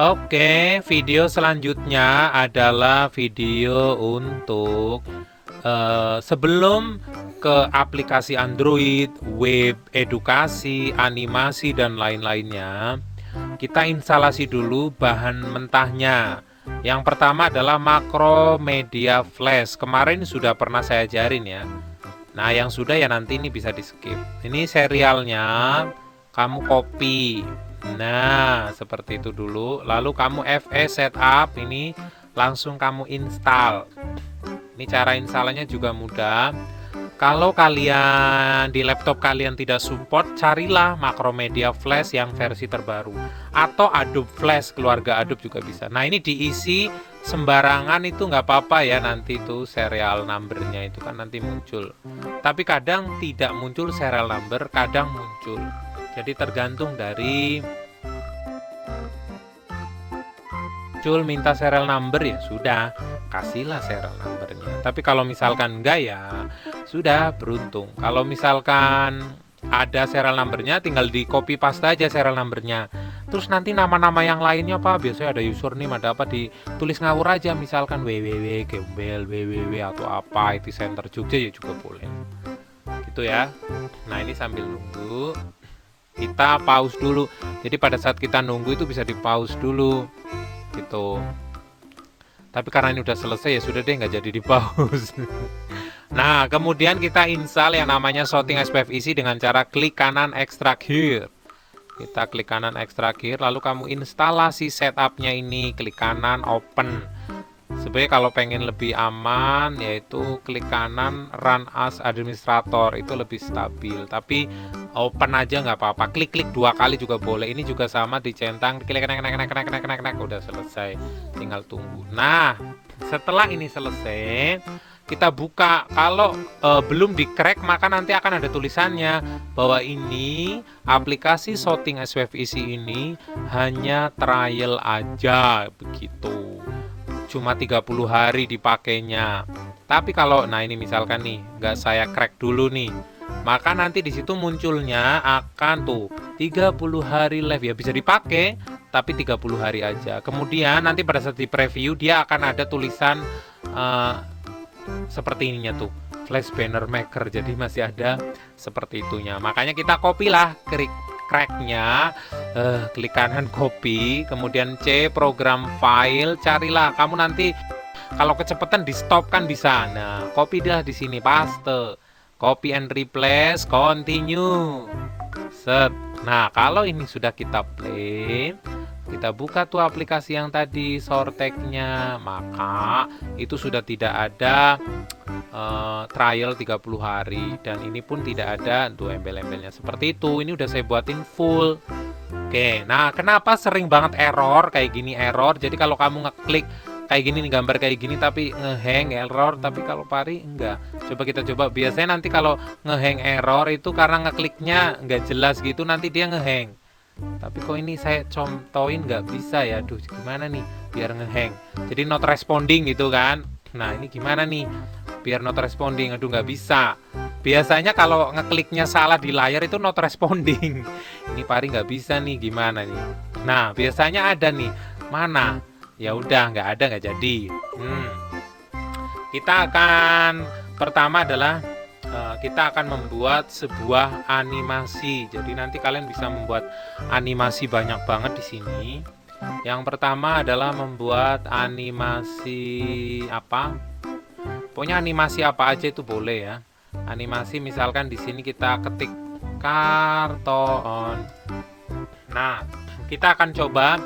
Oke, video selanjutnya adalah video untuk sebelum ke aplikasi Android, web, edukasi, animasi, dan lain-lainnya. Kita instalasi dulu bahan mentahnya. Yang pertama adalah Macromedia Flash. Kemarin sudah pernah saya ajarin ya. Nah, yang sudah ya nanti ini bisa di skip. Ini serialnya, kamu copy. Nah, seperti itu dulu. Lalu kamu FE setup ini langsung kamu install. Ini cara installannya juga mudah. Kalau kalian di laptop kalian tidak support, carilah Macromedia Flash yang versi terbaru. Atau Adobe Flash, keluarga Adobe juga bisa. Nah, ini diisi sembarangan itu nggak apa-apa ya, nanti itu serial numbernya itu kan nanti muncul. Tapi kadang tidak muncul serial number, kadang muncul. Jadi tergantung dari muncul minta serial number ya sudah, kasihlah serial numbernya. Tapi kalau misalkan enggak ya sudah, beruntung. Kalau misalkan ada serial numbernya, tinggal di copy paste aja serial numbernya. Terus nanti nama-nama yang lainnya Pak, biasanya ada username, ada apa, ditulis ngawur aja, misalkan www gembel www atau apa IT Center Jogja ya juga boleh. Gitu ya. Nah, ini sambil nunggu kita pause dulu. Jadi pada saat kita nunggu itu bisa di pause dulu gitu. Tapi karena ini udah selesai ya sudah deh, nggak jadi di pause. Nah, kemudian kita install yang namanya Shooting SPF isi dengan cara klik kanan extract here. Kita klik kanan extract here, lalu kamu instalasi setupnya ini, klik kanan open. Sebenarnya kalau pengen lebih aman yaitu klik kanan run as administrator, itu lebih stabil. Tapi open aja nggak apa-apa, klik-klik 2 kali juga boleh. Ini juga sama, dicentang, klik nek, udah selesai, tinggal tunggu. Nah, setelah ini selesai kita buka. Kalau belum di crack maka nanti akan ada tulisannya bahwa ini aplikasi Shooting SPF isi ini hanya trial aja begitu, cuma 30 hari dipakainya. Tapi kalau nah ini misalkan nih nggak saya crack dulu nih, maka nanti di situ munculnya akan tuh 30 hari live ya, bisa dipakai tapi 30 hari aja. Kemudian nanti pada saat di preview dia akan ada tulisan seperti ininya tuh, Flash Banner Maker. Jadi masih ada seperti itunya. Makanya kita copy lah cracknya, klik kanan copy, kemudian C program file, carilah kamu nanti kalau kecepatan di stop kan bisa. Nah, copy dah di sini, paste, copy and replace, continue, set. Nah, kalau ini sudah kita play, kita buka tuh aplikasi yang tadi Sortek-nya, maka itu sudah tidak ada trial 30 hari dan ini pun tidak ada tuh embel-embelnya seperti itu. Ini udah saya buatin full. Oke, nah kenapa sering banget error kayak gini, error? Jadi kalau kamu ngeklik kayak gini nih, gambar kayak gini tapi ngehang error, tapi kalau Pari enggak. Coba kita coba. Biasanya nanti kalau ngehang error itu karena ngekliknya enggak jelas gitu, nanti dia ngehang. Tapi kok ini saya contohin nggak bisa ya, aduh gimana nih biar ngehang, jadi not responding gitu kan. Nah ini gimana nih biar not responding, aduh nggak bisa. Biasanya kalau ngekliknya salah di layar itu not responding. Ini Pari nggak bisa nih, gimana nih. Nah biasanya ada nih, mana ya udah nggak ada, nggak jadi. Kita akan pertama adalah kita akan membuat sebuah animasi. Jadi nanti kalian bisa membuat animasi banyak banget di sini. Yang pertama adalah membuat animasi apa? Pokoknya animasi apa aja itu boleh ya. Animasi misalkan di sini kita ketik karton. Nah, kita akan coba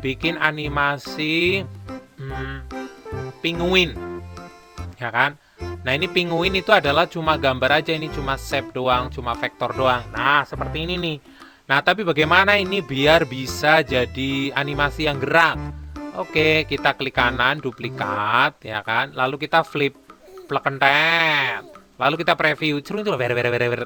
bikin animasi penguin, ya kan? Nah ini penguin itu adalah cuma gambar aja, ini cuma shape doang, cuma vektor doang. Nah seperti ini nih. Nah tapi bagaimana ini biar bisa jadi animasi yang gerak? Oke, kita klik kanan, duplikat, ya kan? Lalu kita flip, plekentet. Lalu kita preview, cerung itu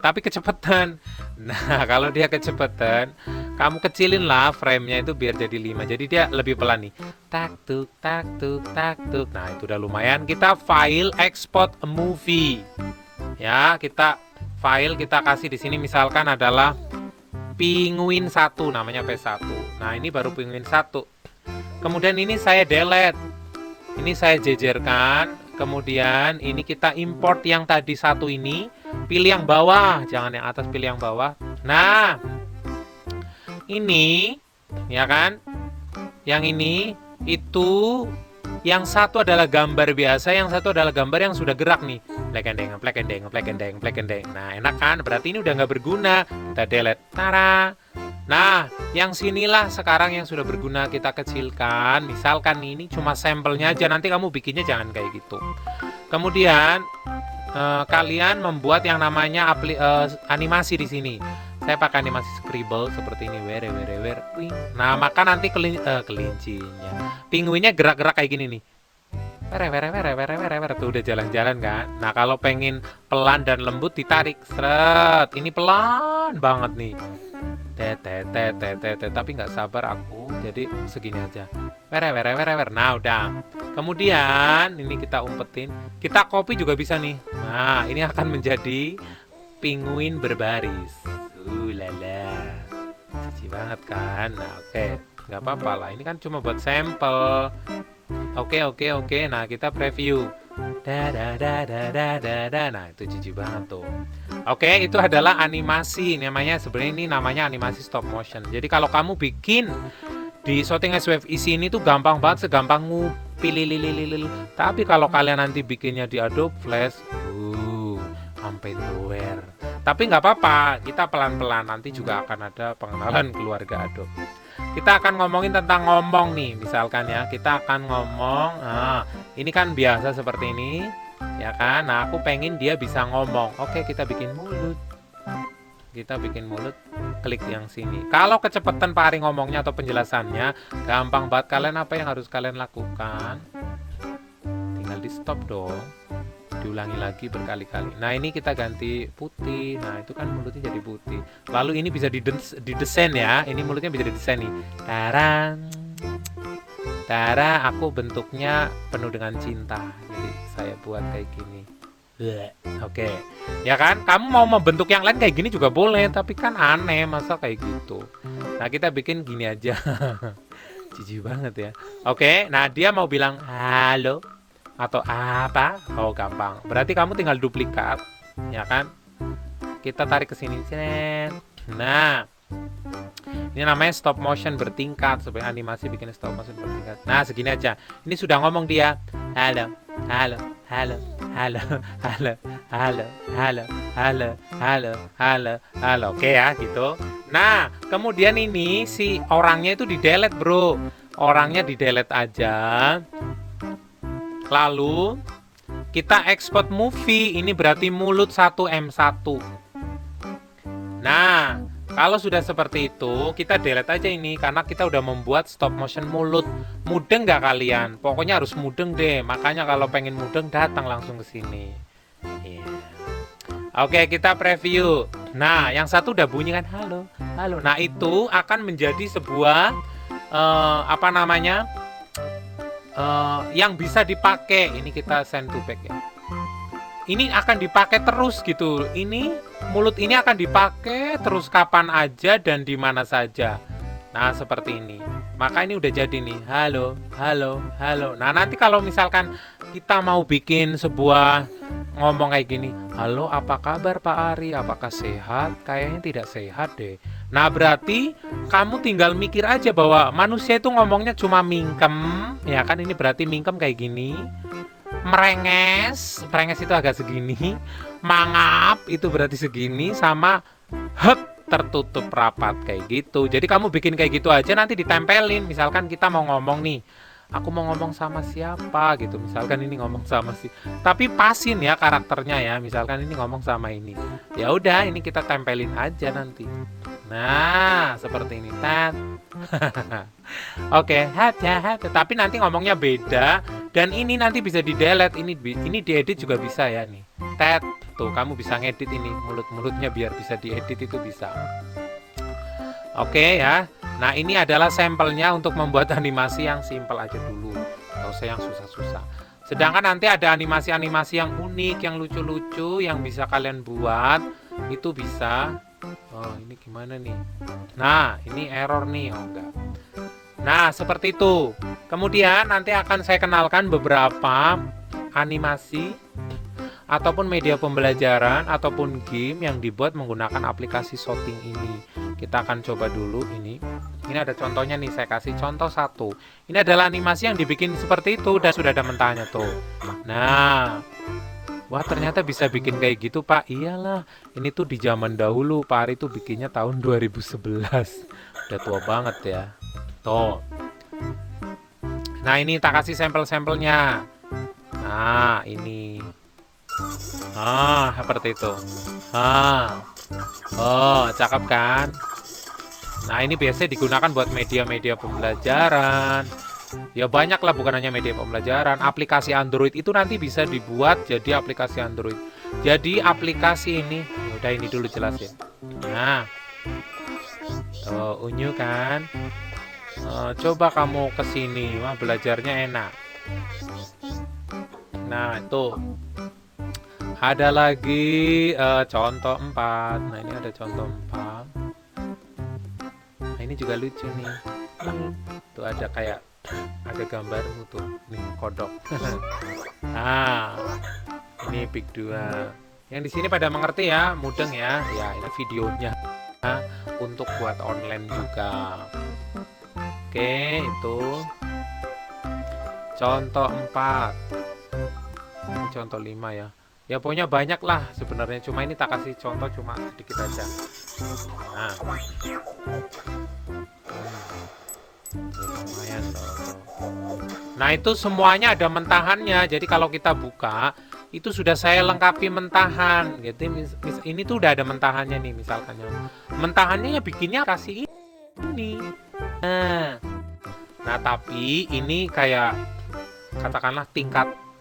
tapi kecepatan. Nah kalau dia kecepatan, kamu kecilin lah frame-nya itu biar jadi 5. Jadi dia lebih pelan nih. Tak tuk tak tuk tak tuk. Nah itu udah lumayan. Kita file export a movie. Ya kita file, kita kasih di sini misalkan adalah penguin 1, namanya P1. Nah ini baru penguin 1. Kemudian ini saya delete. Ini saya jejerkan. Kemudian ini kita import yang tadi satu ini. Pilih yang bawah, jangan yang atas, pilih yang bawah. Nah, ini, ya kan? Yang ini, itu, yang satu adalah gambar biasa, yang satu adalah gambar yang sudah gerak nih. Plek endeng. Nah, enak kan? Berarti ini udah nggak berguna. Kita delete. Tara. Nah, yang sinilah sekarang yang sudah berguna kita kecilkan. Misalkan ini cuma sampelnya aja, nanti kamu bikinnya jangan kayak gitu. Kemudian kalian membuat yang namanya animasi di sini. Saya pakai animasi scribble seperti ini. Wing. Nah, maka nanti kelincinya, pinguinnya gerak-gerak kayak gini nih. Tuh udah jalan-jalan kan. Nah, kalau pengen pelan dan lembut ditarik. Seret. Ini pelan banget nih. Tapi nggak sabar aku. Jadi segini aja. Nah, udah. Kemudian ini kita umpetin. Kita copy juga bisa nih. Nah, ini akan menjadi penguin berbaris. Lala. Cici banget kan. Nah, oke. Nggak apa-apa lah. Ini kan cuma buat sampel. Oke. Nah, kita preview. Nah, itu cici banget tuh. Oke, itu adalah animasi. Sebenarnya ini namanya animasi stop motion. Jadi kalau kamu bikin di Shooting SWF ini tuh gampang banget, segampang pilih. Tapi kalau kalian nanti bikinnya di Adobe Flash, sampai nowhere. Tapi nggak apa-apa, kita pelan-pelan. Nanti juga akan ada pengenalan keluarga Adobe. Kita akan ngomongin tentang ngomong nih, misalkan ya. Kita akan ngomong. Nah, ini kan biasa seperti ini, ya kan? Nah, aku pengen dia bisa ngomong. Oke, kita bikin mulut. Klik yang sini. Kalau kecepatan Pak Ari ngomongnya atau penjelasannya, gampang banget. Kalian apa yang harus kalian lakukan? Tinggal di stop dong. Diulangi lagi berkali-kali. Nah, ini kita ganti putih. Nah, itu kan mulutnya jadi putih. Lalu ini bisa didesain ya. Ini mulutnya bisa didesain nih. Tara, aku bentuknya penuh dengan cinta. Jadi saya buat kayak gini. Oke. Ya kan? Kamu mau membentuk yang lain kayak gini juga boleh, tapi kan aneh masa kayak gitu. Nah, kita bikin gini aja. Jijik banget ya. Oke, nah dia mau bilang halo atau apa? Oh, gampang. Berarti kamu tinggal duplikat, ya kan? Kita tarik ke sini. Nah, ini namanya stop motion bertingkat. Sebenarnya animasi bikin stop motion bertingkat. Nah, segini aja. Ini sudah ngomong dia. Halo. Oke ya, gitu. Nah, kemudian ini si orangnya itu di-delete, bro. Orangnya di-delete aja. Lalu kita export movie. Ini berarti mulut 1M1. Nah, kalau sudah seperti itu, kita delete aja ini karena kita udah membuat stop motion mulut. Mudeng nggak kalian? Pokoknya harus mudeng deh. Makanya kalau pengen mudeng datang langsung ke sini. Oke, kita preview. Nah, yang satu udah bunyi kan halo. Nah, itu akan menjadi sebuah yang bisa dipakai. Ini kita send to back ya. Ini akan dipakai terus gitu. Ini mulut ini akan dipakai terus kapan aja dan di mana saja. Nah, seperti ini. Maka ini udah jadi nih. Halo. Nah, nanti kalau misalkan kita mau bikin sebuah ngomong kayak gini. Halo, apa kabar Pak Ari? Apakah sehat? Kayaknya tidak sehat deh. Nah, berarti kamu tinggal mikir aja bahwa manusia itu ngomongnya cuma mingkem. Ya kan, ini berarti mingkem kayak gini. Merenges itu agak segini. Mangap itu berarti segini. Sama tertutup rapat kayak gitu. Jadi kamu bikin kayak gitu aja, nanti ditempelin. Misalkan kita mau ngomong nih, aku mau ngomong sama siapa gitu. Misalkan ini ngomong sama tapi pasin ya karakternya ya. Misalkan ini ngomong sama ini. Ya udah, ini kita tempelin aja nanti. Nah, seperti ini. Oke, tapi nanti ngomongnya beda dan ini nanti bisa di-delete. Ini diedit juga bisa ya nih. Tuh, kamu bisa ngedit ini mulut-mulutnya biar bisa diedit, itu bisa. Oke ya. Nah, ini adalah sampelnya untuk membuat animasi yang simple aja dulu. Nggak usah yang susah-susah. Sedangkan nanti ada animasi-animasi yang unik, yang lucu-lucu, yang bisa kalian buat. Itu bisa. Oh, ini gimana nih? Nah, ini error nih. Oh, enggak. Nah, seperti itu. Kemudian nanti akan saya kenalkan beberapa animasi ataupun media pembelajaran ataupun game yang dibuat menggunakan aplikasi Shooting ini. Kita akan coba dulu ini. Ini ada contohnya nih, saya kasih contoh satu. Ini adalah animasi yang dibikin seperti itu dan sudah ada mentahnya tuh. Nah, wah ternyata bisa bikin kayak gitu Pak. Iyalah, ini tuh di zaman dahulu Pak Ari tuh bikinnya tahun 2011. Udah tua banget ya. Tuh. Nah ini tak kasih sampel-sampelnya. Nah ini. Seperti itu. Oh cakep kan. Nah ini biasanya digunakan buat media-media pembelajaran. Ya banyak lah, bukan hanya media pembelajaran. Aplikasi Android itu nanti bisa dibuat jadi aplikasi Android. Jadi aplikasi ini, udah ini dulu jelasin. Nah, tuh unyu kan. Coba kamu kesini, wah belajarnya enak. Nah itu ada lagi contoh 4. Nah ini ada contoh 4. Nah ini juga lucu nih. Tuh ada kayak ada gambarmu tuh nih, kodok. Nah ini Big 2 yang di sini pada mengerti ya, mudeng ya. Ya ini videonya untuk buat online juga. Oke, itu contoh 4. Ini contoh 5 ya. Ya pokoknya banyak lah sebenarnya, cuma ini tak kasih contoh cuma sedikit aja. Nah, lumayan loh. Nah itu semuanya ada mentahannya. Jadi kalau kita buka itu sudah saya lengkapi mentahan. Gitu. Ini tuh udah ada mentahannya nih misalkan. Mentahannya ya bikinnya kasih ini. Nah tapi ini kayak katakanlah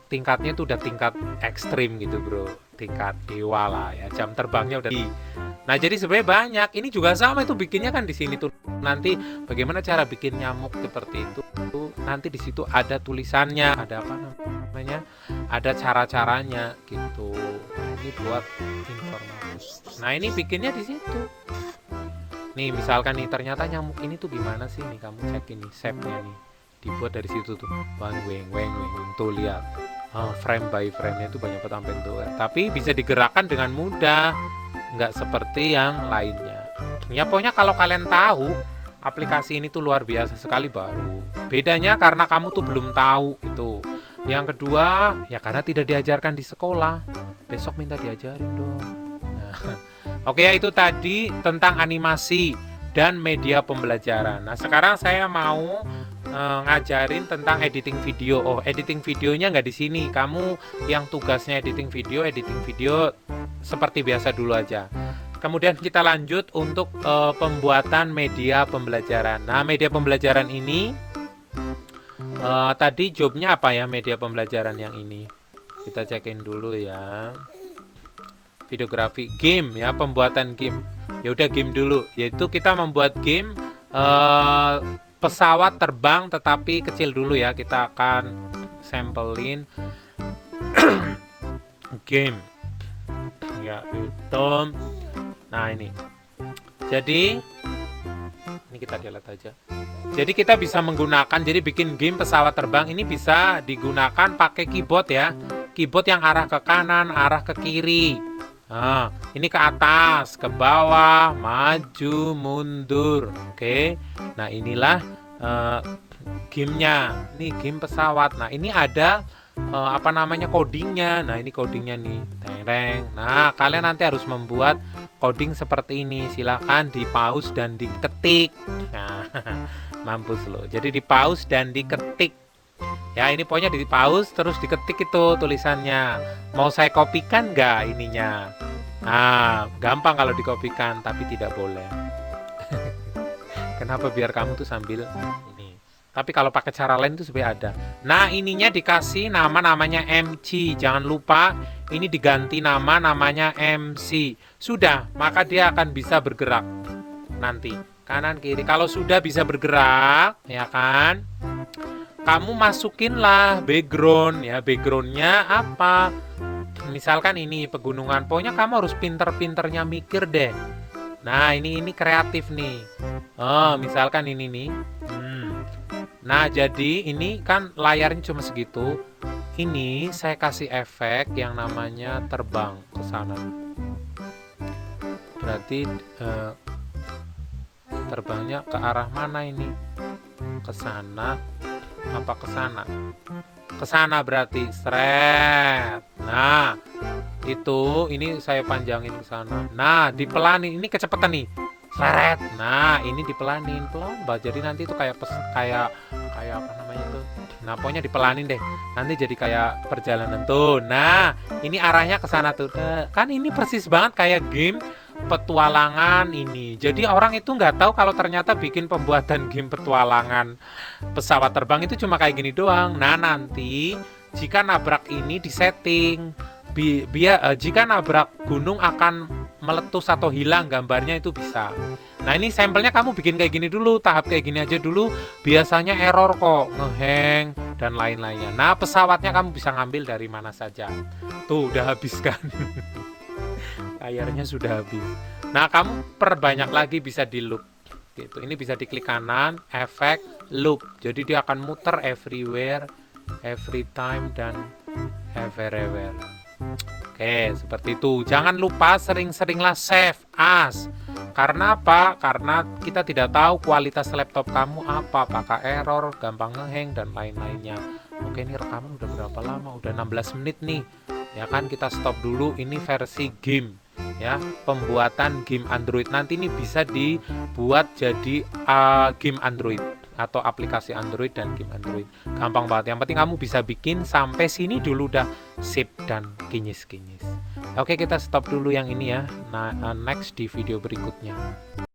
tingkatnya tuh udah tingkat ekstrim gitu bro, tingkat dewa lah ya, jam terbangnya udah. Nah jadi sebenarnya banyak, ini juga sama itu bikinnya kan di sini tuh. Nanti bagaimana cara bikin nyamuk seperti itu, nanti di situ ada tulisannya, ada apa namanya, ada cara-caranya gitu. Nah, ini buat informasi. Nah ini bikinnya di situ. Nih misalkan nih ternyata nyamuk ini tuh gimana sih nih, kamu cek ini shape-nya nih, dibuat dari situ tuh, weng tuh lihat. Frame by frame-nya itu banyak banget sampai tuh. Tapi bisa digerakkan dengan mudah, nggak seperti yang lainnya. Ya pokoknya kalau kalian tahu aplikasi ini tuh luar biasa sekali baru. Bedanya karena kamu tuh belum tahu itu. Yang kedua ya karena tidak diajarkan di sekolah. Besok minta diajarin dong. Nah, oke ya itu tadi tentang animasi dan media pembelajaran. Nah sekarang saya mau ngajarin tentang editing video. Oh, editing videonya nggak di sini. Kamu yang tugasnya editing video seperti biasa dulu aja. Kemudian kita lanjut untuk pembuatan media pembelajaran. Nah, media pembelajaran ini tadi jobnya apa ya media pembelajaran yang ini? Kita cekin dulu ya. Videografi, game ya, pembuatan game. Ya udah game dulu. Yaitu kita membuat game pesawat terbang tetapi kecil dulu ya. Kita akan sampelin game ya itu. Nah ini jadi ini kita delete aja. Jadi kita bisa menggunakan, jadi bikin game pesawat terbang ini bisa digunakan pakai keyboard ya, keyboard yang arah ke kanan, arah ke kiri. Nah, ini ke atas, ke bawah, maju, mundur. Oke. Nah, inilah gamenya. Ini game pesawat. Nah, ini ada apa namanya codingnya. Nah, ini codingnya nih. Teng. Nah, kalian nanti harus membuat coding seperti ini. Silakan di pause dan diketik. Nah, mampus loh. Jadi di pause dan diketik. Ya ini pokoknya di pause terus diketik itu tulisannya. Mau saya kopikan nggak ininya? Nah gampang kalau dikopikan tapi tidak boleh. Kenapa? Biar kamu tuh sambil ini. Tapi kalau pakai cara lain itu sebenarnya ada. Nah ininya dikasih namanya MC. Jangan lupa ini diganti namanya MC. Sudah, maka dia akan bisa bergerak nanti kanan kiri. Kalau sudah bisa bergerak, ya kan? Kamu masukinlah background ya, backgroundnya apa? Misalkan ini pegunungan, pokoknya kamu harus pinter-pinternya mikir deh. Nah ini kreatif nih. Oh misalkan ini nih, Nah, jadi ini kan layarnya cuma segitu. Ini saya kasih efek yang namanya terbang ke sana. Berarti terbangnya ke arah mana ini? Ke sana apa ke sana? Ke sana berarti. Seret. Nah, itu ini saya panjangin ke sana. Nah, dipelanin. Ini kecepatan nih. Seret. Nah, ini dipelanin pelan, jadi nanti itu kayak kayak apa namanya itu. Nah, pokoknya dipelanin deh. Nanti jadi kayak perjalanan tuh. Nah, ini arahnya ke sana tuh. Kan ini persis banget kayak game petualangan ini. Jadi orang itu nggak tahu kalau ternyata bikin pembuatan game petualangan pesawat terbang itu cuma kayak gini doang. Nah, nanti jika nabrak ini disetting, jika nabrak gunung akan meletus atau hilang gambarnya itu bisa. Nah, ini sampelnya kamu bikin kayak gini dulu, tahap kayak gini aja dulu. Biasanya error kok, ngehang dan lain-lainnya. Nah, pesawatnya kamu bisa ngambil dari mana saja. Tuh, udah habis kan? Layarnya sudah habis. Nah, kamu perbanyak lagi, bisa di loop gitu. Ini bisa diklik kanan, efek loop. Jadi dia akan muter everywhere, every time dan everywhere. Oke, seperti itu. Jangan lupa sering-seringlah save as. Karena apa? Karena kita tidak tahu kualitas laptop kamu apa, apakah error, gampang ngehang dan lain-lainnya. Oke, ini rekaman udah berapa lama? Udah 16 menit nih. Ya kan, kita stop dulu. Ini versi game. Ya, pembuatan game Android. Nanti ini bisa dibuat jadi game Android atau aplikasi Android dan game Android. Gampang banget. Yang penting kamu bisa bikin sampai sini dulu udah sip dan kinyis-kinyis. Oke, kita stop dulu yang ini ya. Nah, next di video berikutnya.